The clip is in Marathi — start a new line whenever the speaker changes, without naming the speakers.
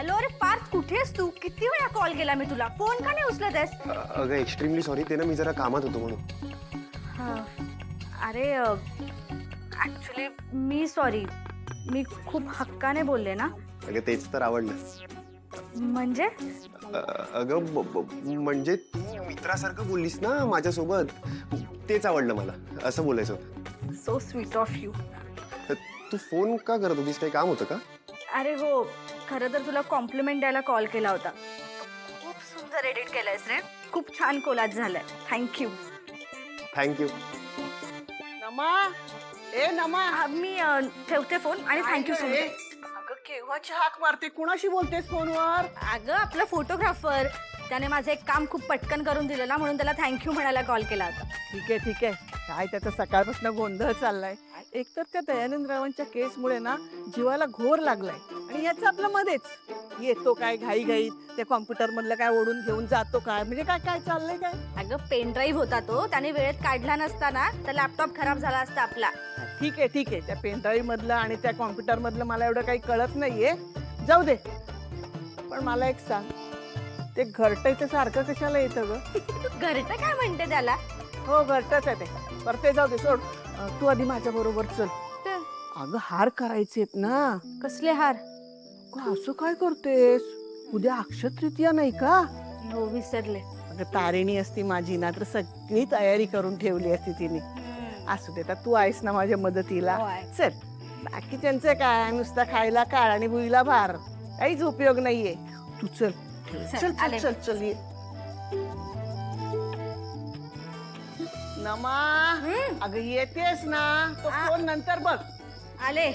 हॅलो, अरे पार्थ कुठेस तू? किती वेळा कॉल केला मी तुला, फोन का नाही उचलत आहेस?
अगं एक्स्ट्रीमली सॉरी, ते ना मी जरा कामात होतो म्हणून.
अरे ऍक्च्युली मी सॉरी, मी खूप हक्काने बोलले ना.
अगं तेच तर आवडलं.
म्हणजे
अगं म्हणजे तू मित्रासारखं बोललीस ना माझ्यासोबत, तेच आवडलं मला. असं बोलायचं होतं.
So sweet of you.
तू फोन का करत होतीस? काही काम होतं का?
अरे हो, खरं तर तुला कॉम्प्लिमेंट द्यायला कॉल केला होता. खूप सुंदर एडिट केलंयस रे, खूप छान कोलाज झालाय. थँक्यू.
थँक्यू.
नमा, ए नमा.
मी ठेवते फोन आणि थँक्यू सो
ए,
मच.
अगं केव्हाची हाक मारते, कुणाशी बोलतेस फोनवर?
अगं आपला फोटोग्राफर, त्याने माझं एक काम खूप पटकन करून दिलं ना, म्हणून त्याला थँक्यू म्हणायला कॉल केला होता.
ठीक आहे ठीक आहे. काय त्याचा सकाळपासून गोंधळ चाललाय. एकतर त्या दयानंद रावांच्या केसमुळे ना जीवाला घोर लागलाय आणि याचं आपलं मध्येच येतो काय घाई घाईत त्या कॉम्प्युटर मधलं काय ओढून घेऊन जातो काय, म्हणजे काय काय चाललंय काय?
अगं पेन ड्राईव्ह होता तो, त्याने वेळेत काढला नसता ना तर लॅपटॉप खराब झाला असता आपला.
ठीक आहे ठीक आहे. त्या पेनड्राईव्ह मधलं आणि त्या कॉम्प्युटर मधलं मला एवढं काही कळत नाहीये, जाऊ दे. पण मला एक सांग, ते घरटं सारखं कशाला येतं ग?
घरटं काय म्हणते त्याला?
हो घरटच आहे ते. बरं ते जाऊ दे, सोड. तू आधी माझ्या बरोबर चल. अगं हार करायचेत ना.
कसले हार?
अगं, असं काय करतेस? उद्या अक्षय तृतीया नाही का?
हो विसरले.
अगं तारिणी असती माझी ना तर सगळी तयारी करून ठेवली असती तिने. असू दे, तर तू आहेस ना माझ्या मदतीला.
हो आहे.
चल, बाकी त्यांचं काय, नुसता खायला काळ आणि भुईला भार, काहीच उपयोग नाहीये. तू चल चल चल
आले.
चल चल ये. नमा, अगं येतेस ना? तो
आ.
फोन नंतर बघ.
आले.